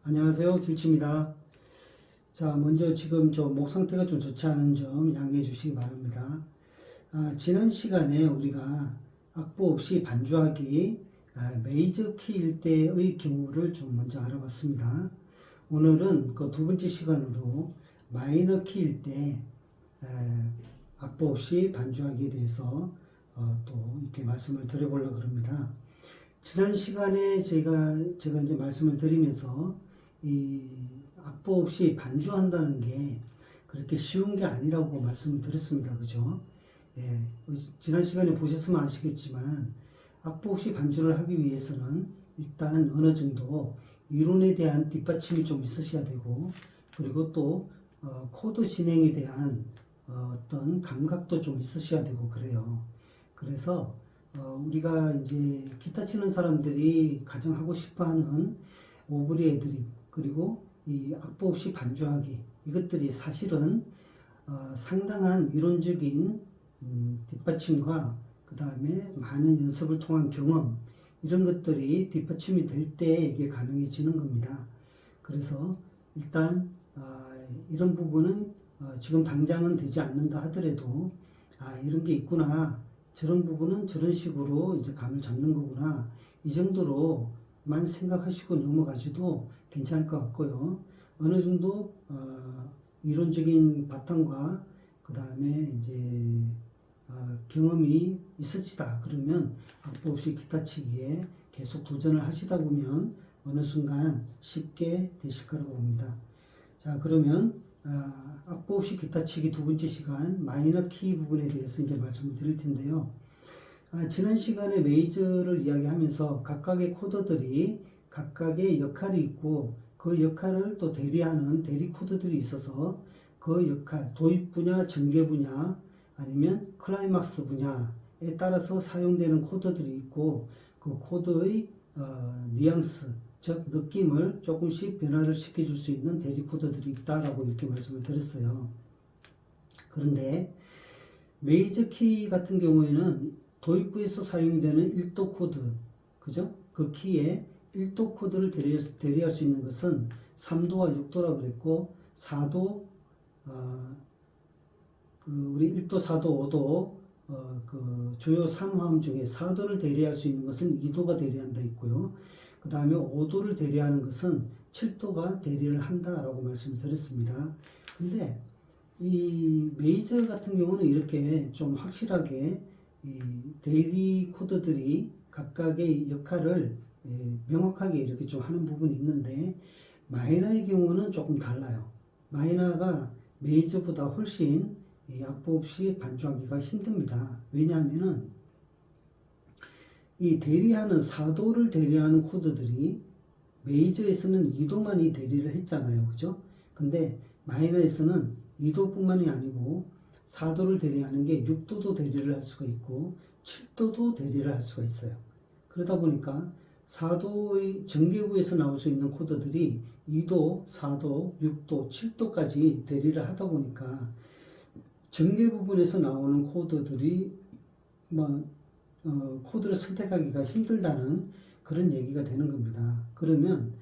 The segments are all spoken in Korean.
안녕하세요. 길치입니다. 자, 먼저 지금 목 상태가 좀 좋지 않은 점 양해해 주시기 바랍니다. 지난 시간에 우리가 악보 없이 반주하기 메이저 키일 때의 경우를 좀 먼저 알아봤습니다. 오늘은 그 두 번째 시간으로 마이너 키일 때 악보 없이 반주하기에 대해서 또 이렇게 말씀을 드려보려고 합니다. 지난 시간에 제가 이제 말씀을 드리면서 이 악보 없이 반주한다는 게 그렇게 쉬운 게 아니라고 말씀을 드렸습니다. 그죠? 예, 지난 시간에 보셨으면 아시겠지만 악보 없이 반주를 하기 위해서는 일단 어느 정도 이론에 대한 뒷받침이 좀 있으셔야 되고, 그리고 또 코드 진행에 대한 어떤 감각도 좀 있으셔야 되고 그래요. 그래서 우리가 이제 기타 치는 사람들이 가장 하고 싶어하는 오브리 애드립, 그리고 이 악보 없이 반주하기, 이것들이 사실은 상당한 이론적인 뒷받침과 그 다음에 많은 연습을 통한 경험, 이런 것들이 뒷받침이 될 때 이게 가능해지는 겁니다. 그래서 일단 이런 부분은 지금 당장은 되지 않는다 하더라도 이런 게 있구나, 저런 부분은 저런 식으로 이제 감을 잡는 거구나, 이 정도로만 생각하시고 넘어가셔도 괜찮을 것 같고요. 어느 정도 이론적인 바탕과 그 다음에 이제 경험이 있으시다 그러면 악보 없이 기타 치기에 계속 도전을 하시다 보면 어느 순간 쉽게 되실 거라고 봅니다. 자, 그러면 악보 없이 기타 치기 두 번째 시간 마이너 키 부분에 대해서 이제 말씀을 드릴 텐데요. 지난 시간에 메이저를 이야기하면서 각각의 코드들이 각각의 역할이 있고, 그 역할을 또 대리하는 대리 코드들이 있어서 그 역할, 도입 분야, 전개 분야, 아니면 클라이막스 분야에 따라서 사용되는 코드들이 있고, 그 코드의 뉘앙스, 즉 느낌을 조금씩 변화를 시켜줄 수 있는 대리 코드들이 있다라고 이렇게 말씀을 드렸어요. 그런데 메이저 키 같은 경우에는 도입부에서 사용이 되는 1도 코드, 그죠? 그 키에 1도 코드를 대리할 수 있는 것은 3도와 6도라고 그랬고, 4도, 우리 1도, 4도, 5도, 그 주요 3화음 중에 4도를 대리할 수 있는 것은 2도가 대리한다 있고요. 그 다음에 5도를 대리하는 것은 7도가 대리를 한다라고 말씀을 드렸습니다. 근데 이 메이저 같은 경우는 이렇게 좀 확실하게 이 대리 코드들이 각각의 역할을 명확하게 이렇게 좀 하는 부분이 있는데, 마이너의 경우는 조금 달라요. 마이너가 메이저보다 훨씬 악보 없이 반주하기가 힘듭니다. 왜냐하면은 이 대리하는 4도를 대리하는 코드들이 메이저에서는 2도만이 대리를 했잖아요. 그죠? 근데 마이너에서는 2도뿐만이 아니고 4도를 대리하는 게 6도도 대리를 할 수가 있고 7도도 대리를 할 수가 있어요. 그러다 보니까 4도의 전개부에서 나올 수 있는 코드들이 2도, 4도, 6도, 7도까지 대리를 하다 보니까 전개 부분에서 나오는 코드들이 코드를 선택하기가 힘들다는 그런 얘기가 되는 겁니다. 그러면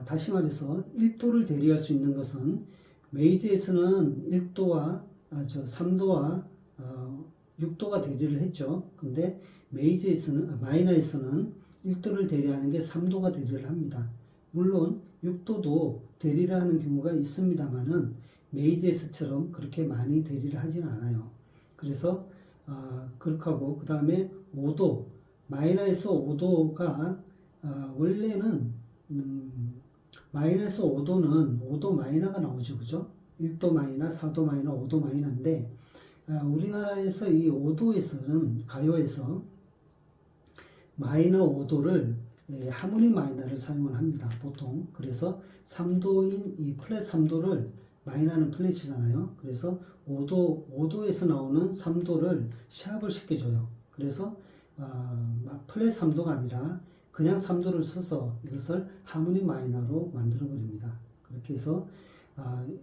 다시 말해서 1도를 대리할 수 있는 것은 메이저에서는 1도와 3도와 6도가 대리를 했죠. 근데 마이너에서는 1도를 대리하는 게 3도가 대리를 합니다. 물론 6도도 대리를 하는 경우가 있습니다만은 메이저에서처럼 그렇게 많이 대리를 하지는 않아요. 그래서 그렇게 하고, 그 다음에 5도, 마이너에서 5도가 원래는 마이너에서 5도는 5도 마이너가 나오죠. 그죠? 1도 마이너, 4도 마이너, 5도 마이너인데 우리나라에서 이 5도에서는 가요에서 마이너 5도를 하모니 마이너를 사용을 합니다. 보통. 그래서 3도인 이 플랫 3도를, 마이너는 플랫이잖아요. 그래서 5도에서 나오는 3도를 샵을 시켜줘요. 그래서 플랫 3도가 아니라 그냥 3도를 써서 이것을 하모니 마이너로 만들어 버립니다. 그렇게 해서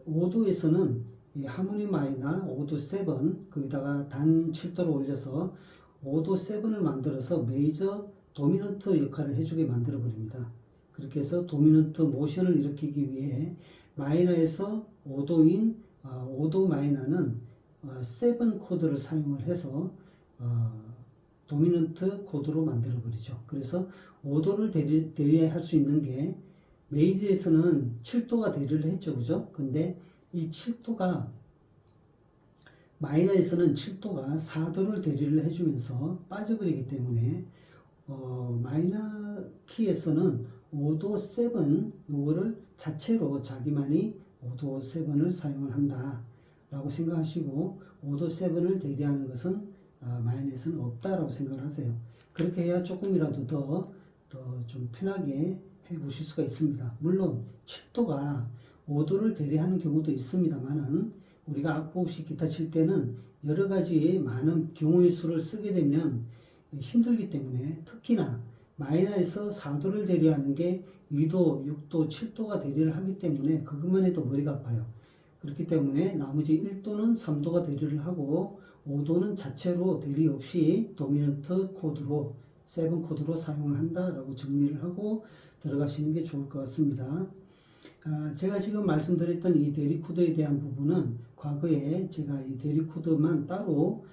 5도에서는 이 하모니 마이너 5도 7, 거기다가 단 7도를 올려서 5도 7을 만들어서 메이저 도미넌트 역할을 해주게 만들어 버립니다. 그렇게 해서 도미넌트 모션을 일으키기 위해 마이너에서 5도인 5도 마이너는 7 코드를 사용을 해서 도미넌트 코드로 만들어 버리죠. 그래서 5도를 대리할 수 있는 게 메이즈에서는 7도가 대리를 했죠. 그죠? 근데 이 7도가 마이너에서는 7도가 4도를 대리를 해주면서 빠져버리기 때문에 마이너 키에서는 5도 7 요거를 자체로 자기만이 5도 7을 사용을 한다 라고 생각하시고 5도 7을 대리하는 것은 마이너에서는 없다라고 생각을 하세요. 그렇게 해야 조금이라도 더 좀 편하게 해 보실 수가 있습니다. 물론 7도가 5도를 대리하는 경우도 있습니다만은 우리가 악보 없이 기타 칠 때는 여러 가지 많은 경우의 수를 쓰게 되면 힘들기 때문에 특히나 마이너에서 4도를 대리하는 게 2도, 6도, 7도가 대리를 하기 때문에 그것만 해도 머리가 아파요. 그렇기 때문에 나머지 1도는 3도가 대리를 하고 5도는 자체로 대리 없이 도미넌트 코드로 7 코드로 사용을 한다라고 정리를 하고 들어가시는 게 좋을 것 같습니다. 제가 지금 말씀드렸던 이 대리 코드에 대한 부분은 과거에 제가 이 대리 코드만 따로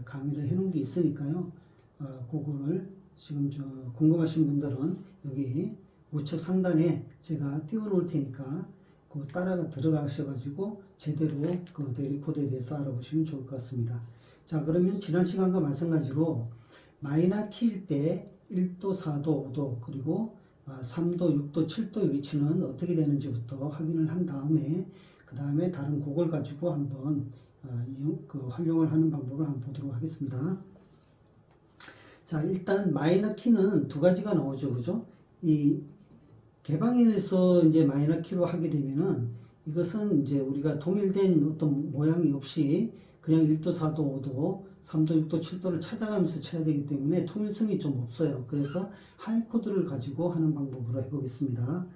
강의를 해 놓은 게 있으니까요. 그거를 지금 궁금하신 분들은 여기 우측 상단에 제가 띄워 놓을 테니까 그 따라가 들어가셔가지고 제대로 그 대리 코드에 대해서 알아보시면 좋을 것 같습니다. 자, 그러면 지난 시간과 마찬가지로 마이너 키일 때 1도, 4도, 5도 그리고 3도, 6도, 7도의 위치는 어떻게 되는지부터 확인을 한 다음에 그 다음에 다른 곡을 가지고 한번 활용을 하는 방법을 한번 보도록 하겠습니다. 자, 일단 마이너 키는 두 가지가 나오죠, 그죠? 이 개방현에서 이제 마이너 키로 하게 되면은 이것은 이제 우리가 동일된 어떤 모양이 없이 그냥 1도, 4도, 5도, 3도, 6도, 7도를 찾아가면서 쳐야 되기 때문에 통일성이 좀 없어요. 그래서 하이 코드를 가지고 하는 방법으로 해보겠습니다.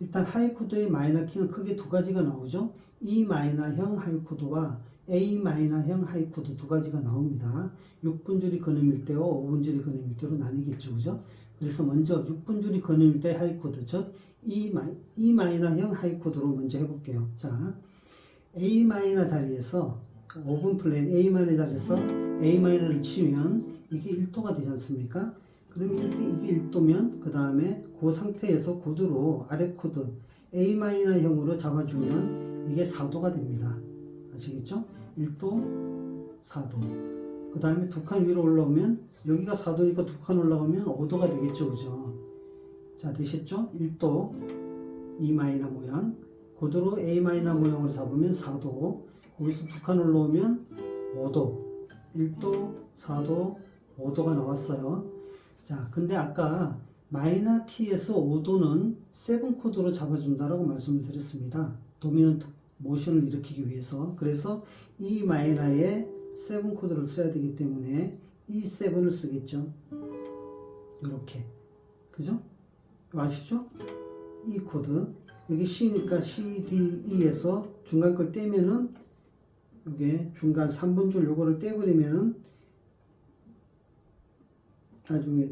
일단 하이 코드의 마이너 키는 크게 두 가지가 나오죠. E 마이너형 하이 코드와 A 마이너형 하이 코드 두 가지가 나옵니다. 6분줄이 근음일 때와 5분줄이 근음일 때로 나뉘겠죠, 그죠? 그래서 먼저 6분줄이 근음일 때 하이 코드, 즉 E 마이너형 하이 코드로 먼저 해볼게요. 자, A 마이너 자리에서 5분 플랫 A 마이너 자리에서 A 마이너를 치면 이게 1도가 되지 않습니까? 그러면 이게 1도면 그 다음에 그 상태에서 코드로 아래 코드 A 마이너형으로 잡아주면 이게 4도가 됩니다. 아시겠죠? 1도, 4도. 그 다음에 두 칸 위로 올라오면 여기가 4도니까 두 칸 올라가면 5도가 되겠죠, 그죠? 자, 되셨죠? 1도 E 마이너 모양, 코드로 A 마이너 모양으로 잡으면 4도. 거기서 두 칸 올라오면 5도, 1도, 4도, 5도가 나왔어요. 자, 근데 아까 마이너 키에서 5도는 7 코드로 잡아준다라고 말씀을 드렸습니다. 도미넌트 모션을 일으키기 위해서. 그래서 이 마이너에 7 코드를 써야 되기 때문에 이 7을 쓰겠죠. 이렇게. 그죠? 아시죠? 이 코드. 여기 C니까 C, D, E에서 중간 걸 떼면은 이게 중간 3분줄 요거를 떼버리면은 나중에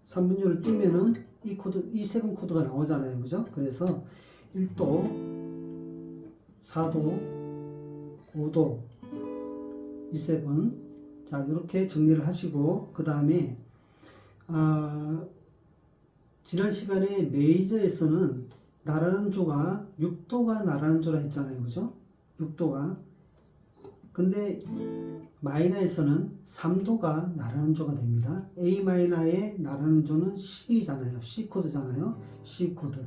3분줄을 떼면은 이 코드, 이 7 코드가 나오잖아요. 그죠? 그래서 1도, 4도, 5도, 이 7. 자, 이렇게 정리를 하시고, 그 다음에, 지난 시간에 메이저에서는 나라는 조가 6도가 나라는 조라 했잖아요. 그죠? 6도가. 근데 마이너에서는 3도가 나라는 조가 됩니다. A 마이너의 나라는 조는 C잖아요. C 코드잖아요. C 코드.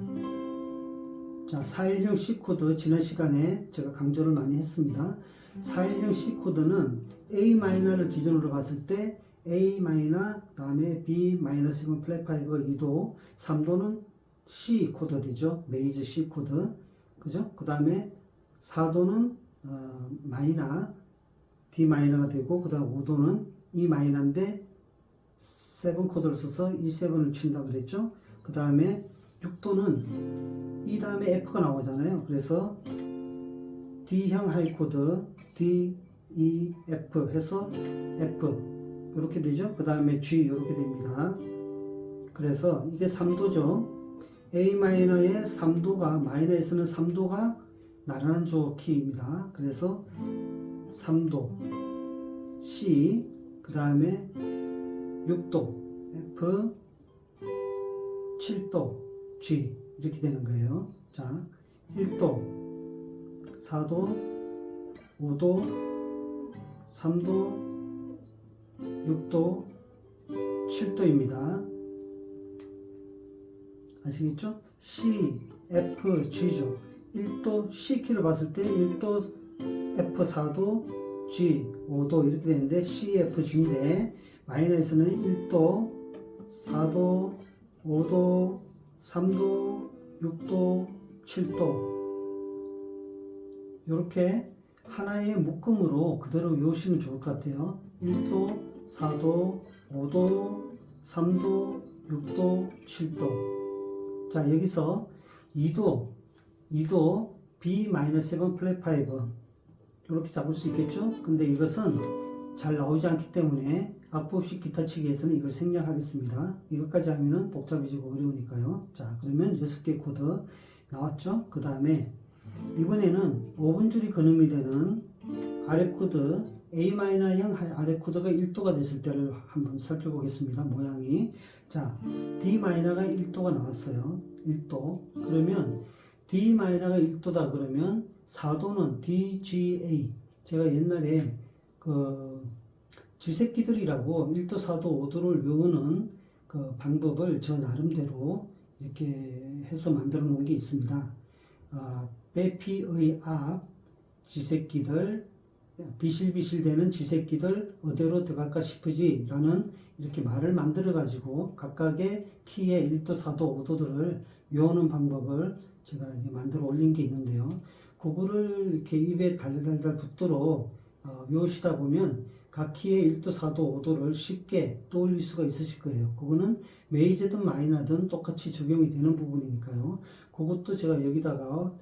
자, 4일형 C 코드 지난 시간에 제가 강조를 많이 했습니다. 4일형 C 코드는 A 마이너를 기준으로 봤을 때 A 마이너, 다음에 B 마이너 7 플랫 5가 2도, 3도는 C 코드 되죠. 메이저 C 코드. 그죠? 그 다음에 4도는 마이너 D 마이너가 되고, 그 다음 5도는 E 마이너인데 7 코드를 써서 E7을 친다고 그랬죠. 그 다음에 6도는 E 다음에 F가 나오잖아요. 그래서 D형 하이 코드 D, E, F 해서 F 이렇게 되죠. 그 다음에 G 이렇게 됩니다. 그래서 이게 3도죠. A 마이너의 3도가 마이너에서는 3도가 나란한 주어 키입니다. 그래서 3도 C 그 다음에 6도 F 7도 G 이렇게 되는 거예요. 자, 1도 4도 5도 3도 6도 7도입니다. 아시겠죠? C, F, G죠. 1도 C키를 봤을 때 1도 F 4도 G 5도 이렇게 되는데 C, F, G인데 마이너에서는 1도 4도 5도 3도 6도 7도 이렇게 하나의 묶음으로 그대로 외우시면 좋을 것 같아요. 1도 4도 5도 3도 6도 7도. 자, 여기서 2도 B-7 플랫 5 이렇게 잡을 수 있겠죠? 근데 이것은 잘 나오지 않기 때문에 악보식 기타치기에서는 이걸 생략하겠습니다. 이것까지 하면은 복잡해지고 어려우니까요. 자, 그러면 6개 코드 나왔죠? 그 다음에 이번에는 5분줄이 근음이 되는 아래 코드 Am-형 아래 코드가 1도가 됐을 때를 한번 살펴보겠습니다. 모양이. 자, D-가 1도가 나왔어요. 1도. 그러면 D-가 1도다 그러면 4도는 DGA. 제가 옛날에 그 지새끼들이라고 1도, 4도, 5도를 외우는 그 방법을 저 나름대로 이렇게 해서 만들어 놓은 게 있습니다. 배피의 앞 지새끼들 비실비실 되는 지새끼들 어디로 들어갈까 싶으지 라는 이렇게 말을 만들어 가지고 각각의 키의 1도, 4도, 5도들을 외우는 방법을 제가 만들어 올린 게 있는데요. 그거를 이렇게 입에 달달달 붙도록 외우시다 보면 각 키의 1도, 4도, 5도를 쉽게 떠올릴 수가 있으실 거예요. 그거는 메이저든 마이너든 똑같이 적용이 되는 부분이니까요. 그것도 제가 여기다가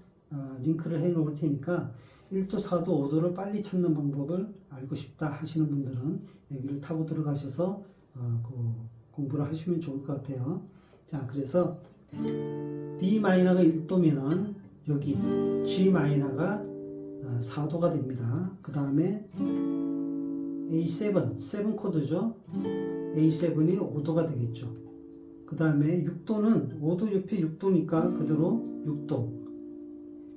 링크를 해 놓을 테니까 1도, 4도, 5도를 빨리 찾는 방법을 알고 싶다 하시는 분들은 여기를 타고 들어가셔서 그 공부를 하시면 좋을 것 같아요. 자, 그래서 D-가 1도면은 여기 G-가 4도가 됩니다. 그 다음에 A7, 7 코드죠. A7이 5도가 되겠죠. 그 다음에 6도는 5도 옆에 6도니까 그대로 6도.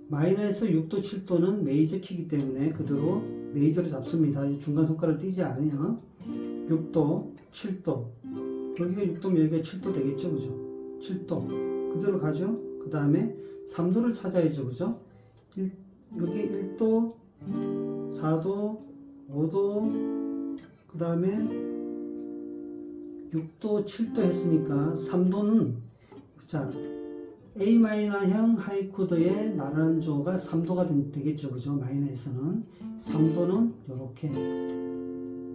마이너에서 6도, 7도는 메이저 키이기 때문에 그대로 메이저로 잡습니다. 중간 손가락을 띄지 않아요. 6도, 7도. 여기가 6도면 여기가 7도 되겠죠. 그죠? 7도. 그대로 가죠. 그 다음에 3도를 찾아야죠. 그죠? 여기 1도, 4도, 5도, 그 다음에 6도, 7도 했으니까 3도는 자 A-형 하이코드의 나란한 조가 3도가 되겠죠. 그죠? 마이너에서는 3도는 이렇게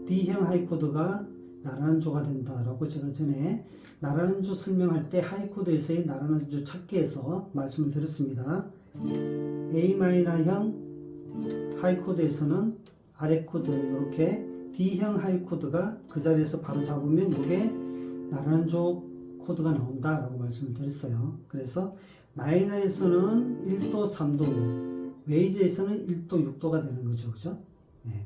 D형 하이코드가 나란한 조가 된다라고 제가 전에 나란한 조 설명할 때 하이코드에서의 나란한 조 찾기에서 말씀을 드렸습니다. A-형 하이코드에서는 아래 코드 이렇게 D형 하이코드가 그 자리에서 바로 잡으면 이게 나란한 조 코드가 나온다라고 말씀을 드렸어요. 그래서 마이너에서는 1도, 3도, 메이저에서는 1도, 6도가 되는 거죠. 그죠? 네.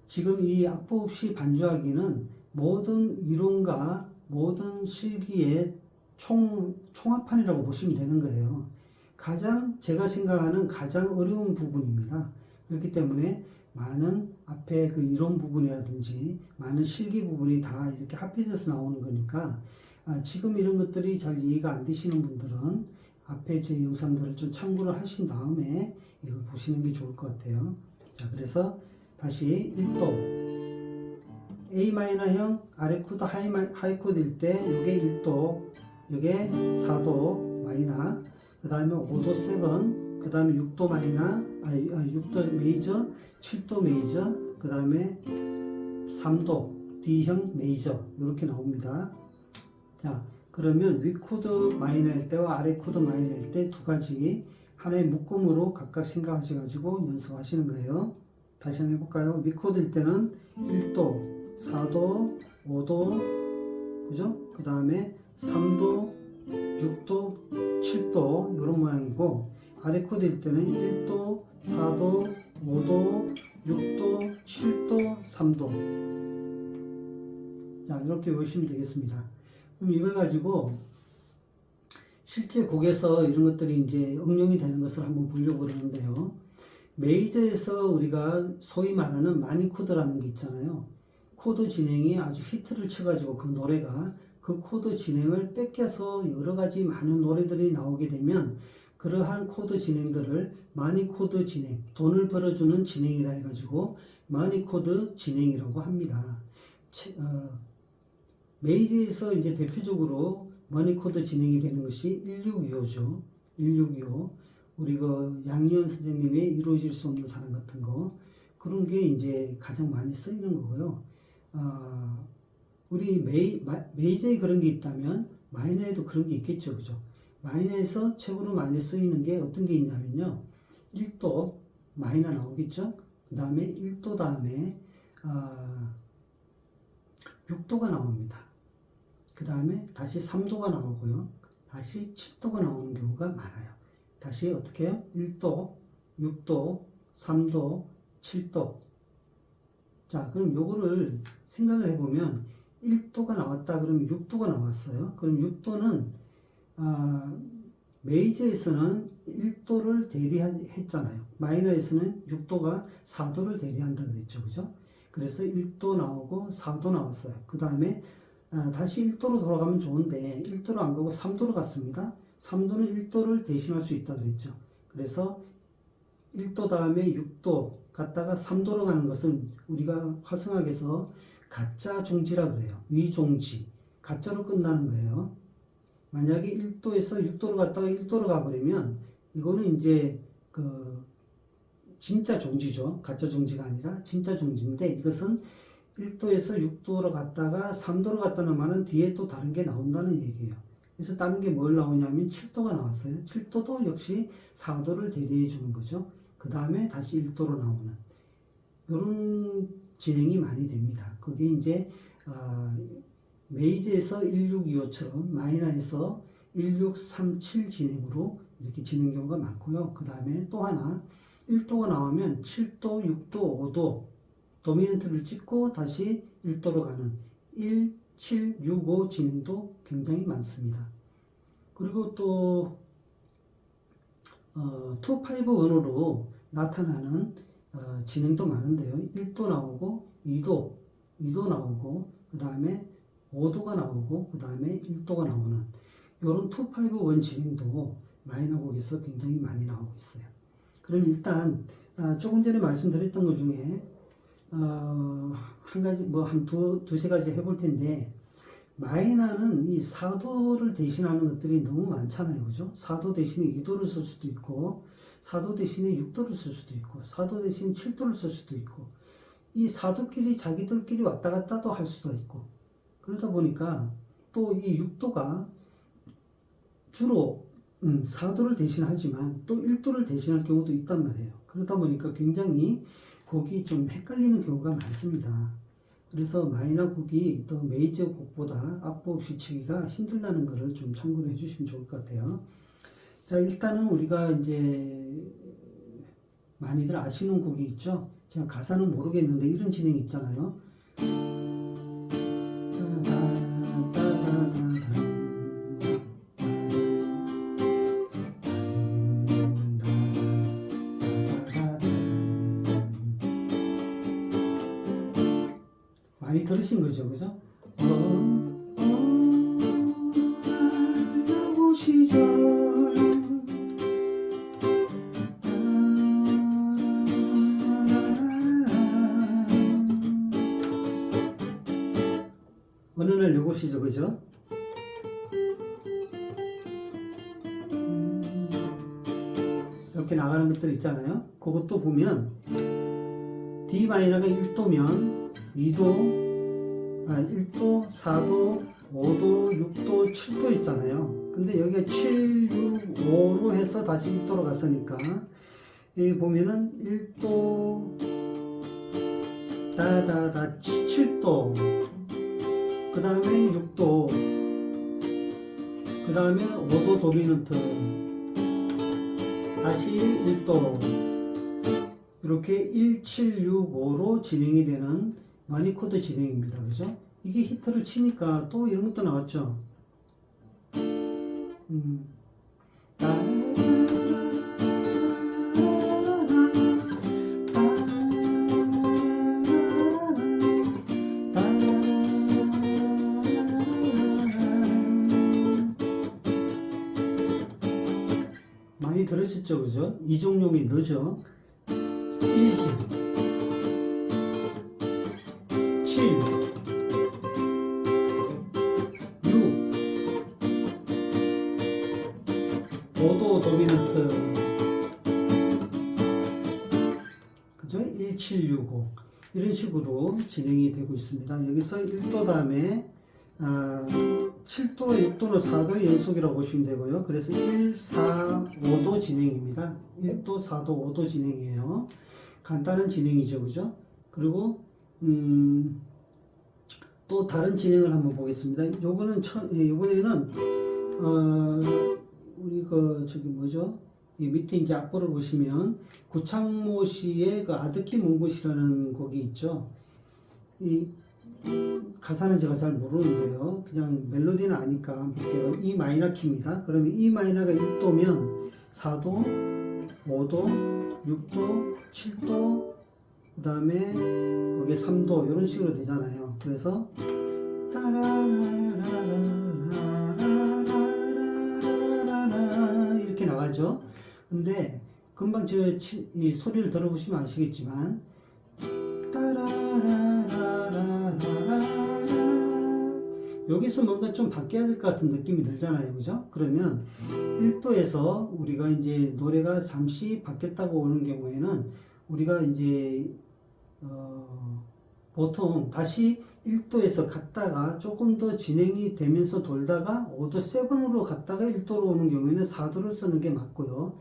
지금 이 악보 없이 반주하기는 모든 이론과 모든 실기의 총합판이라고 보시면 되는 거예요. 제가 생각하는 가장 어려운 부분입니다. 그렇기 때문에 많은 앞에 그 이론 부분이라든지 많은 실기 부분이 다 이렇게 합해져서 나오는 거니까 지금 이런 것들이 잘 이해가 안 되시는 분들은 앞에 제 영상들을 좀 참고를 하신 다음에 이걸 보시는 게 좋을 것 같아요. 자, 그래서 다시 1도 A-형 아래 코드 하이 코드일 때 이게 1도, 이게 4도 마이너, 그 다음에 5도 7, 그 다음에 6도 마이너, 6도 메이저, 7도 메이저, 그 다음에 3도 D형 메이저 이렇게 나옵니다. 자, 그러면 위 코드 마이너일 때와 아래 코드 마이너일 때 두 가지 하나의 묶음으로 각각 생각하셔가지고 연습하시는 거예요. 다시 한번 해볼까요? 위 코드일 때는 1도, 4도, 5도, 그죠? 그 다음에 3도, 6도, 7도 이런 모양이고 아래 코드일 때는 1도, 4도, 5도, 6도, 7도, 3도. 자, 이렇게 보시면 되겠습니다. 그럼 이걸 가지고 실제 곡에서 이런 것들이 이제 응용이 되는 것을 한번 보려고 그러는데요. 메이저에서 우리가 소위 말하는 마니 코드라는 게 있잖아요. 코드 진행이 아주 히트를 쳐가지고 그 노래가 그 코드 진행을 뺏겨서 여러 가지 많은 노래들이 나오게 되면 그러한 코드 진행들을 마니 코드 진행, 돈을 벌어주는 진행이라 해가지고 마니 코드 진행이라고 합니다. 메이저에서 이제 대표적으로 마니 코드 진행이 되는 것이 1625죠. 1625. 우리 그 양희은 선생님의 이루어질 수 없는 사랑 같은 거. 그런 게 이제 가장 많이 쓰이는 거고요. 우리 메이저에 그런 게 있다면 마이너에도 그런 게 있겠죠. 그죠? 마이너에서 최고로 많이 쓰이는 게 어떤 게 있냐면요. 1도 마이너 나오겠죠? 그 다음에 1도 다음에 6도가 나옵니다. 그 다음에 다시 3도가 나오고요. 다시 7도가 나오는 경우가 많아요. 다시 어떻게 해요? 1도, 6도, 3도, 7도. 자, 그럼 요거를 생각을 해보면 1도가 나왔다 그러면 6도가 나왔어요. 그럼 6도는 메이저에서는 1도를 대리했잖아요. 마이너에서는 6도가 4도를 대리한다 그랬죠. 그죠? 그래서 1도 나오고 4도 나왔어요. 그 다음에 다시 1도로 돌아가면 좋은데 1도로 안 가고 3도로 갔습니다. 3도는 1도를 대신할 수 있다 그랬죠. 그래서 1도 다음에 6도 갔다가 3도로 가는 것은 우리가 화성학에서 가짜 종지라 그래요. 위종지. 가짜로 끝나는 거예요. 만약에 1도에서 6도로 갔다가 1도로 가버리면 이거는 이제 그 진짜 종지죠. 가짜 종지가 아니라 진짜 종지인데 이것은 1도에서 6도로 갔다가 3도로 갔다는 말은 뒤에 또 다른 게 나온다는 얘기예요. 그래서 다른 게 뭘 나오냐면 7도가 나왔어요. 7도도 역시 4도를 대리해 주는 거죠. 그 다음에 다시 1도로 나오는 이런 진행이 많이 됩니다. 그게 이제 메이저에서 1625처럼 마이너에서 1637 진행으로 이렇게 지는 경우가 많고요. 그 다음에 또 하나 1도가 나오면 7도, 6도, 5도 도미넌트를 찍고 다시 1도로 가는 1, 7, 6, 5 진행도 굉장히 많습니다. 그리고 또 2, 5, 1으로 나타나는 진행도 많은데요. 1도 나오고 2도 나오고 그 다음에 5도가 나오고 그 다음에 1도가 나오는 이런 2, 5, 1 진행도 마이너 곡에서 굉장히 많이 나오고 있어요. 그럼 일단 조금 전에 말씀드렸던 것 중에 한 가지 한 두세 가지 해볼 텐데 마이너는 이 4도를 대신하는 것들이 너무 많잖아요. 그죠? 4도 대신에 2도를 쓸 수도 있고 4도 대신에 6도를 쓸 수도 있고 4도 대신에 7도를 쓸 수도 있고 이 4도끼리 자기들끼리 왔다 갔다도 할 수도 있고 그러다 보니까 또 이 6도가 주로 4도를 대신하지만 또 1도를 대신할 경우도 있단 말이에요. 그러다 보니까 굉장히 곡이 좀 헷갈리는 경우가 많습니다. 그래서 마이너 곡이 더 메이저 곡보다 악보 없이 치기가 힘들다는 것을 좀 참고를 해주시면 좋을 것 같아요. 자, 일단은 우리가 이제 많이들 아시는 곡이 있죠. 제가 가사는 모르겠는데 이런 진행이 있잖아요. 많이 들으신 거죠, 그죠? 야구 시절 어느 날 요것이죠, 그죠? 이렇게 나가는 것들 있잖아요. 그것도 보면 D 마이너가 1도면 1도, 4도, 5도, 6도, 7도 있잖아요. 근데 여기가 7, 6, 5로 해서 다시 1도로 갔으니까 여기 보면은 1도, 7도, 그 다음에 6도, 그 그 다음에 5도 도미넌트, 다시 1도, 이렇게 1765로 진행이 되는 마니코드 진행입니다. 그죠? 이게 히트를 치니까 또 이런 것도 나왔죠. 많이 들으셨죠? 그죠? 이종용이 너죠? 1심 7 6 5도 도미넌트, 그죠? 1765 이런 식으로 진행이 되고 있습니다. 여기서 1도 다음에 7도, 6도는 4도 연속이라고 보시면 되고요. 그래서 1, 4, 5도 진행입니다. 1도, 4도, 5도 진행이에요. 간단한 진행이죠. 그죠? 그리고 또 다른 진행을 한번 보겠습니다. 요거는 이번에는 우리 저기 뭐죠? 이 밑에 이제 악보를 보시면 구창모 씨의 그 아득히 먼 곳이라는 곡이 있죠. 이 가사는 제가 잘 모르는데요. 그냥 멜로디는 아니까 볼게요. E 마이너 키입니다. 그러면 E 마이너가 1도면 4도, 5도, 6도, 7도, 그 다음에 여기 3도 이런 식으로 되잖아요. 그래서 이렇게 나가죠. 근데 금방 이 소리를 들어보시면 아시겠지만 여기서 뭔가 좀 바뀌어야 될 것 같은 느낌이 들잖아요. 그죠? 그러면 1도에서 우리가 이제 노래가 잠시 바뀌었다고 오는 경우에는 우리가 이제 보통 다시 1도에서 갔다가 조금 더 진행이 되면서 돌다가 5도 7으로 갔다가 1도로 오는 경우에는 4도를 쓰는 게 맞고요.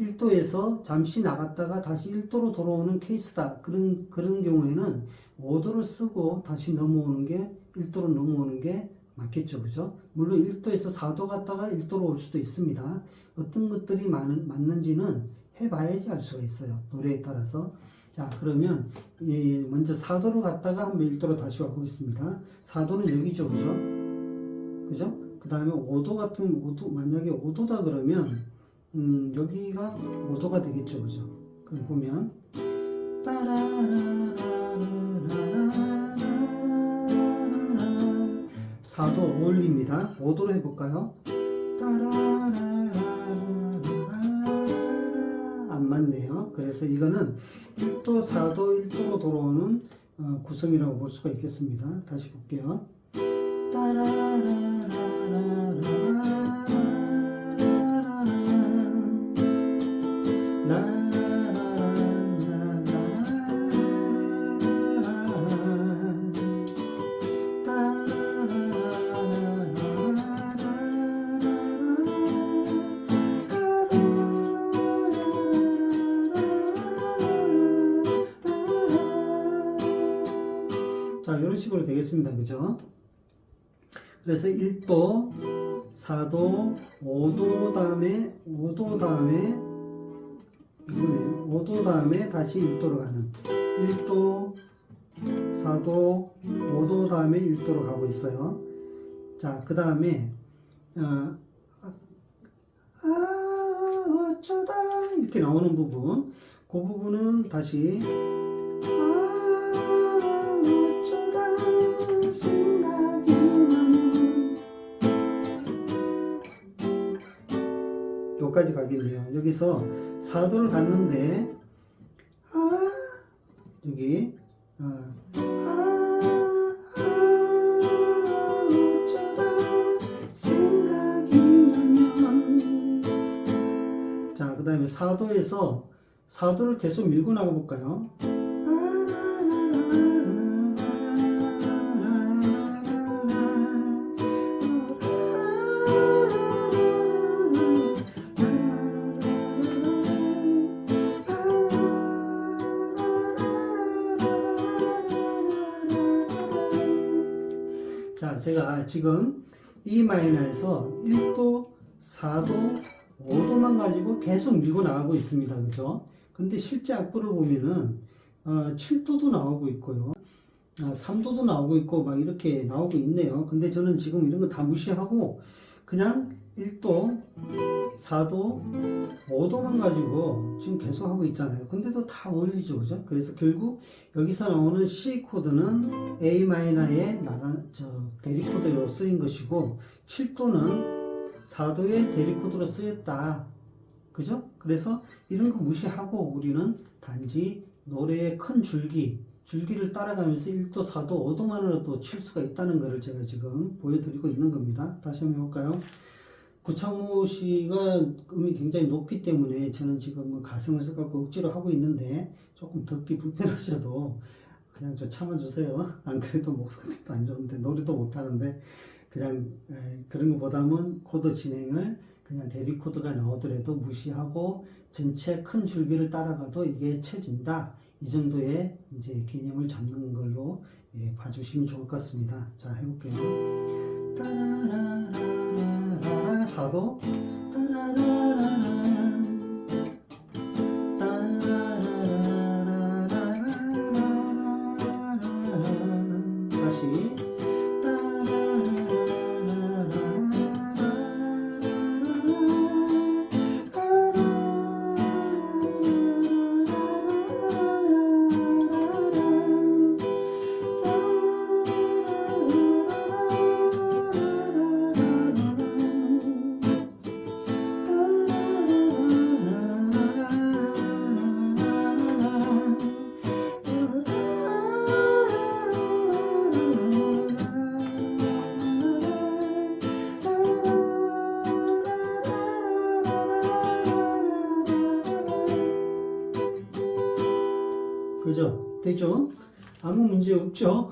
1도에서 잠시 나갔다가 다시 1도로 돌아오는 케이스다. 그런 경우에는 5도를 쓰고 다시 넘어오는 게 1도로 넘어오는 게 맞겠죠. 그죠? 물론 1도에서 4도 갔다가 1도로 올 수도 있습니다. 어떤 것들이 맞는지는 해봐야지 알 수가 있어요. 노래에 따라서. 자, 그러면 먼저 4도로 갔다가 한번 1도로 다시 와보겠습니다. 4도는 여기죠. 그죠? 그죠? 그 다음에 5도 같은, 만약에 5도다 그러면 여기가 5도가 되겠죠. 그죠? 그럼 보면 따라라라라라라라라 4도 어울립니다. 5도로 해볼까요? 따라라라라라라 안 맞네요. 그래서 이거는 1도, 4도, 1도로 돌아오는 구성이라고 볼 수가 있겠습니다. 다시 볼게요. 자, 이런 식으로 되겠습니다. 그죠? 그래서 1도, 4도, 5도 다음에, 이거네요. 5도 다음에 다시 1도로 가는 1도, 4도, 5도 다음에 1도로 가고 있어요. 자, 그 다음에 어쩌다 이렇게 나오는 부분, 그 부분은 다시 어쩌다 생각이 나는 여기까지 가겠네요. 여기서 4도를 갔는데 여기 자, 그 다음에 4도에서 4도를 계속 밀고 나가 볼까요? 자, 제가 지금 E-에서 1도, 4도, 5도만 가지고 계속 밀고 나가고 있습니다. 그죠? 근데 실제 악보를 보면은 7도도 나오고 있고요. 3도도 나오고 있고 막 이렇게 나오고 있네요. 근데 저는 지금 이런 거 다 무시하고 그냥 1도, 4도, 5도만 가지고 지금 계속 하고 있잖아요. 근데도 다 어울리죠. 그죠? 그래서 결국 여기서 나오는 C 코드는 A마이너의 대리 코드로 쓰인 것이고 7도는 4도의 대리 코드로 쓰였다. 그죠? 그래서 이런 거 무시하고 우리는 단지 노래의 큰 줄기를 따라가면서 1도, 4도, 5도만으로도 칠 수가 있다는 것을 제가 지금 보여드리고 있는 겁니다. 다시 한번 해볼까요? 구창모 씨가 음이 굉장히 높기 때문에 저는 지금 가성을 써갖고 억지로 하고 있는데 조금 듣기 불편하셔도 그냥 좀 참아주세요. 안 그래도 목소리도 안 좋은데 노래도 못하는데 그냥 그런 것보다는 코드 진행을 그냥 대리 코드가 나오더라도 무시하고 전체 큰 줄기를 따라가도 이게 쳐진다. 이 정도의 이제 개념을 잡는 걸로 봐주시면 좋을 것 같습니다. 자, 해볼게요. 따라라라라라 4도 다시 그죠? 되죠? 아무 문제 없죠?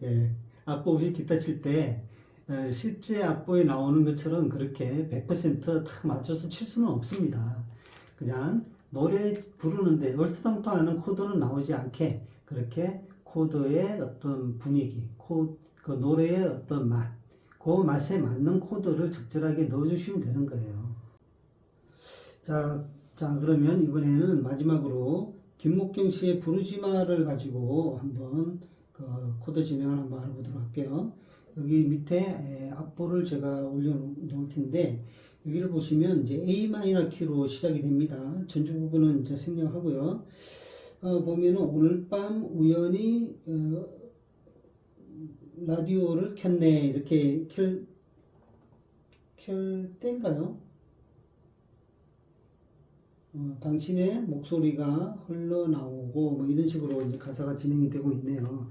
예, 악보 우리 기타 칠 때 실제 악보에 나오는 것처럼 그렇게 100%딱 맞춰서 칠 수는 없습니다. 그냥 노래 부르는데 얼토당토하는 코드는 나오지 않게 그렇게 코드의 어떤 분위기, 그 노래의 어떤 맛, 그 맛에 맞는 코드를 적절하게 넣어주시면 되는 거예요. 자, 그러면 이번에는 마지막으로 김목경 씨의 부르지마를 가지고 한번 그 코드 진행을 한번 해보도록 할게요. 여기 밑에 악보를 제가 올려놓을 텐데 여기를 보시면 이제 A 마이너 키로 시작이 됩니다. 전주 부분은 이제 생략하고요. 보면은 오늘 밤 우연히 라디오를 켰네 이렇게 켤 때인가요? 당신의 목소리가 흘러나오고 뭐 이런 식으로 이제 가사가 진행이 되고 있네요.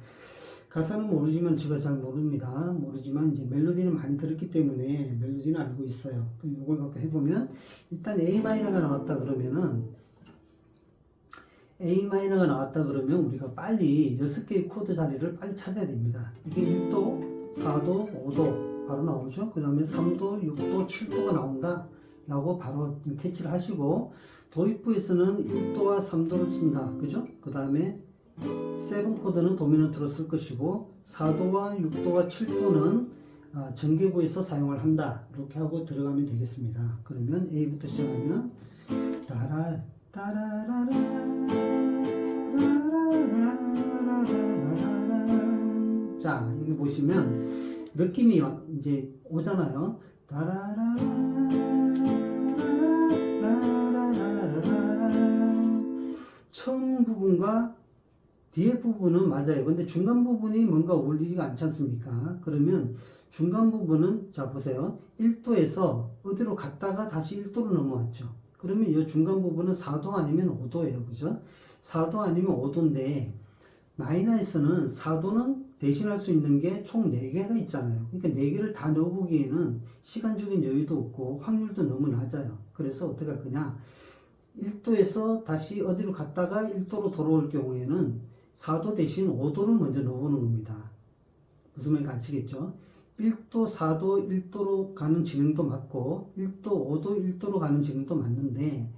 가사는 모르지만 제가 잘 모르지만 이제 멜로디는 많이 들었기 때문에 멜로디는 알고 있어요. 그럼 이걸 갖고 해보면 일단 A 마이너가 나왔다 그러면 우리가 빨리 6개의 코드 자리를 빨리 찾아야 됩니다. 이게 1도, 4도, 5도 바로 나오죠. 그 다음에 3도, 6도, 7도가 나온다 라고 바로 캐치를 하시고 도입부에서는 1도와 3도를 쓴다. 그죠? 그 다음에 7 코드는 도미넌트로 쓸 것이고 4도와 6도와 7도는 전개부에서 사용을 한다. 이렇게 하고 들어가면 되겠습니다. 그러면 A부터 시작하면 따라 따라라라 자, 여기 보시면 느낌이 이제 오잖아요. 따라라라 처음 부분과 뒤에 부분은 맞아요. 근데 중간 부분이 뭔가 어울리지가 않지 않습니까? 그러면 중간 부분은 자 보세요. 1도에서 어디로 갔다가 다시 1도로 넘어왔죠. 그러면 이 중간 부분은 4도 아니면 5도예요. 그죠? 4도 아니면 5도인데 마이너에서는 4도는 대신할 수 있는 게 총 4개가 있잖아요. 그러니까 4개를 다 넣어보기에는 시간적인 여유도 없고 확률도 너무 낮아요. 그래서 어떻게 할 거냐? 1도에서 다시 어디로 갔다가 1도로 돌아올 경우에는 4도 대신 5도를 먼저 넣어보는 겁니다. 무슨 말인지 아시겠죠? 1도, 4도, 1도로 가는 진행도 맞고 1도, 5도, 1도로 가는 진행도 맞는데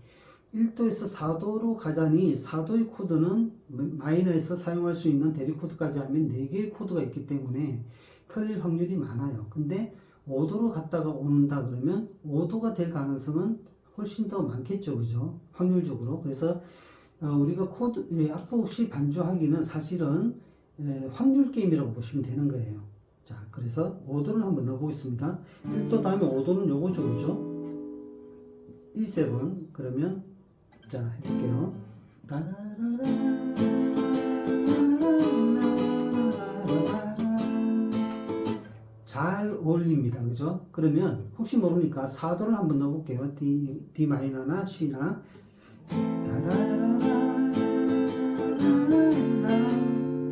1도에서 4도로 가자니 4도의 코드는 마이너에서 사용할 수 있는 대리 코드까지 하면 4개의 코드가 있기 때문에 틀릴 확률이 많아요. 근데 5도로 갔다가 온다 그러면 5도가 될 가능성은 훨씬 더 많겠죠. 그죠? 확률적으로. 그래서 우리가 악보 없이 반주하기는 사실은 확률 게임이라고 보시면 되는 거예요. 자, 그래서 5도를 한번 넣어보겠습니다. 1도 다음에 5도는 요거죠. 그죠? E7. 그러면, 자, 해볼게요. 잘 어울립니다. 그죠? 그러면 혹시 모르니까 4도를 한번 넣어볼게요. D 마이너나 C나.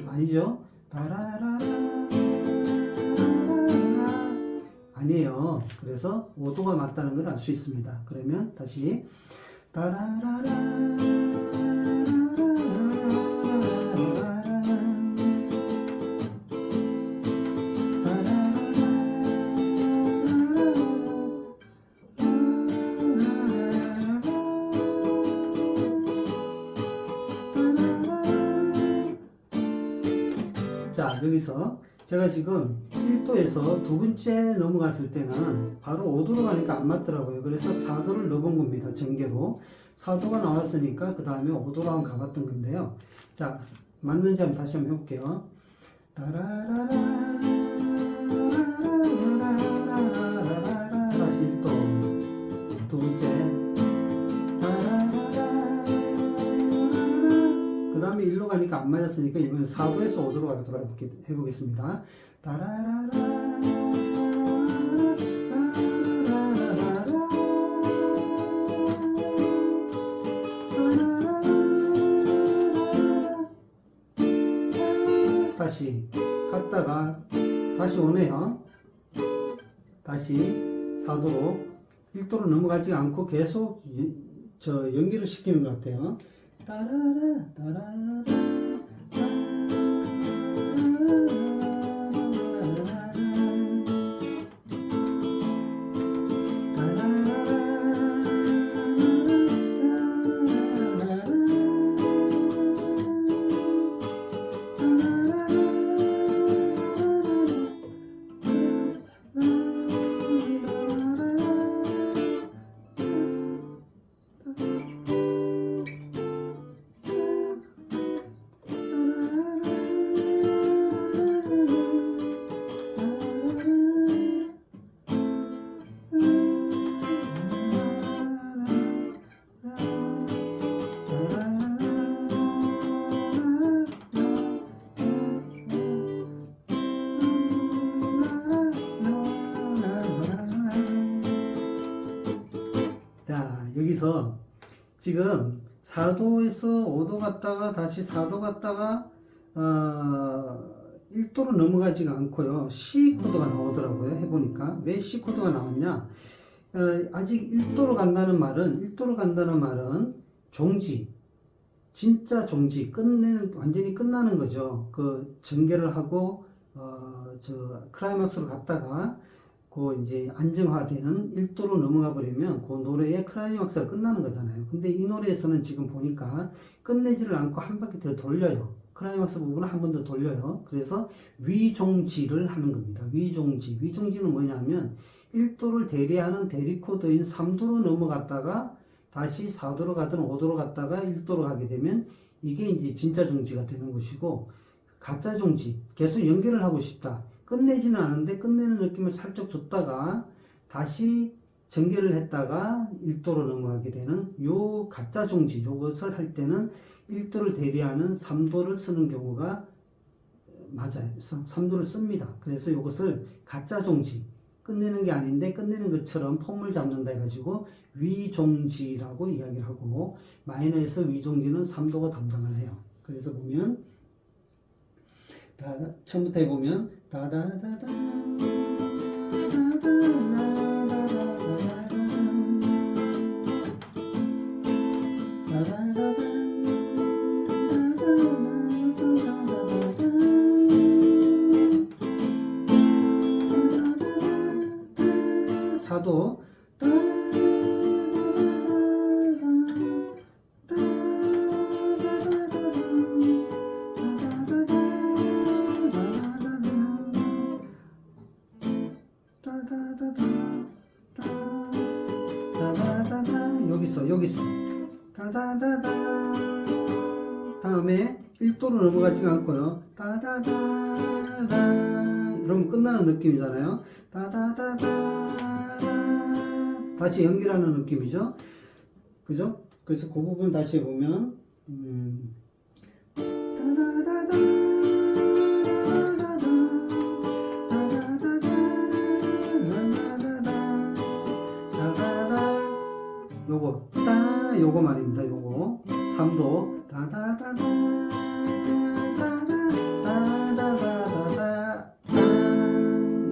아니죠? 아니에요. 그래서 5도가 맞다는 걸 알 수 있습니다. 그러면 다시 자, 여기서 제가 지금 1도에서 두 번째 넘어갔을 때는 바로 5도로 가니까 안 맞더라고요. 그래서 4도를 넣어본 겁니다. 전개로. 4도가 나왔으니까 그 다음에 5도로 한번 가봤던 건데요. 자, 맞는지 한번 다시 한번 해볼게요. 따라라라 다시 1도 두 번째 그 다음에 1로 가니까 안 맞았으니까 이번엔 4도에서 5도로 가도록 해보겠습니다. 따라라라 다시 갔다가 다시 오네요. 다시 4도로 1도로 넘어가지 않고 계속 연기를 시키는 것 같아요. 따라라 따라라 여기서 지금 4도에서 5도 갔다가 다시 4도 갔다가 1도로 넘어가지가 않고요. C 코드가 나오더라고요. 해보니까 왜 C 코드가 나왔냐? 아직 1도로 간다는 말은 종지, 진짜 종지 완전히 끝나는 거죠. 그 전개를 하고 클라이막스로 갔다가 이제 안정화되는 1도로 넘어가 버리면 그 노래의 클라이막스가 끝나는 거잖아요. 근데 이 노래에서는 지금 보니까 끝내지를 않고 한 바퀴 더 돌려요. 클라이막스 부분을 한 번 더 돌려요. 그래서 위종지를 하는 겁니다. 위종지는 뭐냐면 1도를 대리하는 대리 코드인 3도로 넘어갔다가 다시 4도로 가든 5도로 갔다가 1도로 가게 되면 이게 이제 진짜 종지가 되는 것이고, 가짜 종지, 계속 연결을 하고 싶다. 끝내지는 않은데 끝내는 느낌을 살짝 줬다가 다시 전개를 했다가 1도로 넘어가게 되는 요 가짜 종지, 요것을 할 때는 1도를 대리하는 3도를 쓰는 경우가 맞아요. 3도를 씁니다. 그래서 요것을 가짜 종지, 끝내는 게 아닌데 끝내는 것처럼 폼을 잡는다 해가지고 위종지라고 이야기를 하고, 마이너에서 위종지는 3도가 담당을 해요. 그래서 보면 처음부터 해보면 다다다다 사도 여기서 다다다다 다음에 1도로 넘어가지가 않고요. 다다다다 이러면 끝나는 느낌이잖아요. 다다다다 다시 연결하는 느낌이죠. 그죠? 그래서 그 부분 다시 해보면 요거 요거 말입니다. 요거 3도 다다다다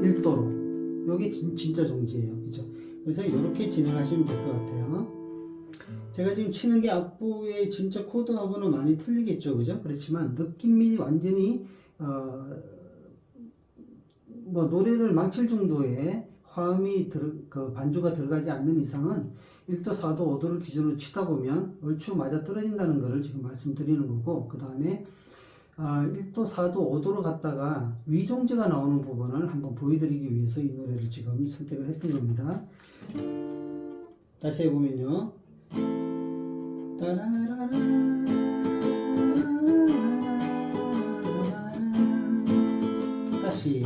1도로 요게 진짜 종지예요. 그죠? 그래서 이렇게 진행하시면 될 것 같아요. 제가 지금 치는 게 악보의 진짜 코드하고는 많이 틀리겠죠. 그죠? 그렇지만 느낌이 완전히 뭐 노래를 망칠 정도의 화음이 그 반주가 들어가지 않는 이상은 1도, 4도, 5도를 기준으로 치다 보면 얼추 맞아 떨어진다는 것을 지금 말씀드리는 거고, 그 다음에 1도, 4도, 5도로 갔다가 위종지가 나오는 부분을 한번 보여드리기 위해서 이 노래를 지금 선택을 했던 겁니다. 다시 해보면요. 따라라라 다시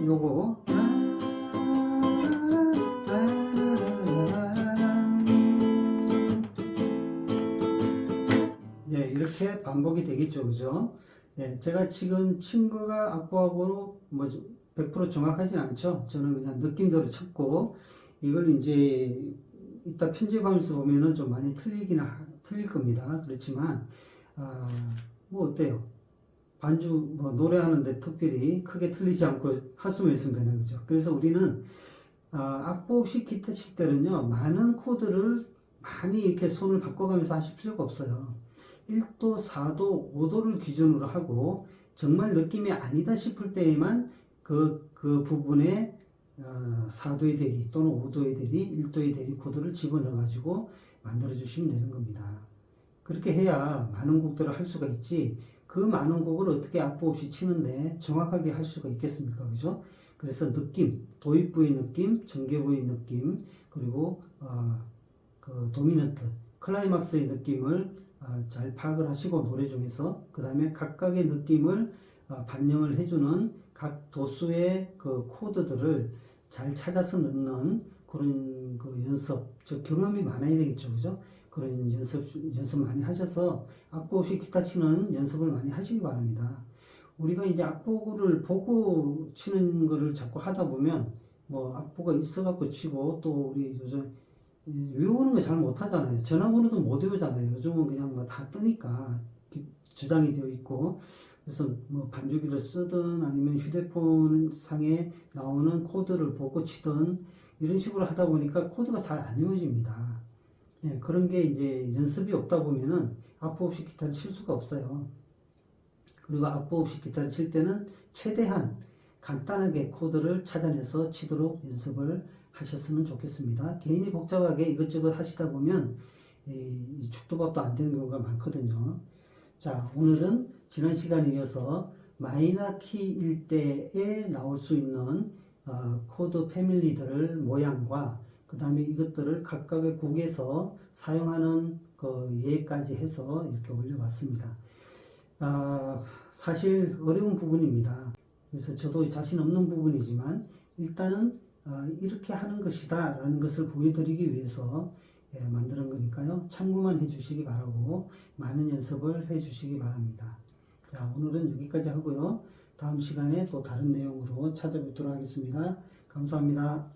요거 예, 이렇게 반복이 되겠죠. 그죠? 예, 제가 지금 친 거가 악보하고는 뭐 100% 정확하진 않죠. 저는 그냥 느낌대로 쳤고, 이걸 이제 이따 편집하면서 보면은 좀 많이 틀릴 겁니다. 그렇지만 뭐 어때요? 반주 뭐 노래하는데 특별히 크게 틀리지 않고 할 수만 있으면 되는 거죠. 그래서 우리는 악보 없이 기타 칠 때는요, 많은 코드를 많이 이렇게 손을 바꿔가면서 하실 필요가 없어요. 1도, 4도, 5도를 기준으로 하고 정말 느낌이 아니다 싶을 때에만 그 부분에 4도의 대리 또는 5도의 대리, 1도의 대리 코드를 집어넣어 가지고 만들어 주시면 되는 겁니다. 그렇게 해야 많은 곡들을 할 수가 있지, 그 많은 곡을 어떻게 악보 없이 치는데 정확하게 할 수가 있겠습니까? 그죠? 그래서 느낌, 도입부의 느낌, 전개부의 느낌, 그리고 그 도미넌트, 클라이막스의 느낌을 잘 파악을 하시고 노래 중에서 그 다음에 각각의 느낌을 반영을 해주는 각 도수의 그 코드들을 잘 찾아서 넣는 그런 그 연습, 즉 경험이 많아야 되겠죠. 그죠? 그런 연습 많이 하셔서 악보 없이 기타 치는 연습을 많이 하시기 바랍니다. 우리가 이제 악보를 보고 치는 거를 자꾸 하다 보면 뭐 악보가 있어갖고 치고, 또 우리 요즘 외우는 거 잘 못하잖아요. 전화번호도 못 외우잖아요. 요즘은 그냥 뭐 다 뜨니까 저장이 되어 있고, 그래서 뭐 반주기를 쓰든 아니면 휴대폰 상에 나오는 코드를 보고 치든 이런 식으로 하다 보니까 코드가 잘 안 외워집니다. 예, 그런 게 이제 연습이 없다 보면은 악보 없이 기타를 칠 수가 없어요. 그리고 악보 없이 기타를 칠 때는 최대한 간단하게 코드를 찾아내서 치도록 연습을 하셨으면 좋겠습니다. 괜히 복잡하게 이것저것 하시다 보면 이 죽도밥도 안 되는 경우가 많거든요. 자, 오늘은 지난 시간에 이어서 마이너 키일 때에 나올 수 있는 코드 패밀리들 모양과 그 다음에 이것들을 각각의 곡에서 사용하는 그 예까지 해서 이렇게 올려봤습니다. 사실 어려운 부분입니다. 그래서 저도 자신 없는 부분이지만 일단은 이렇게 하는 것이다 라는 것을 보여드리기 위해서 만드는 거니까요. 참고만 해주시기 바라고 많은 연습을 해주시기 바랍니다. 자, 오늘은 여기까지 하고요. 다음 시간에 또 다른 내용으로 찾아뵙도록 하겠습니다. 감사합니다.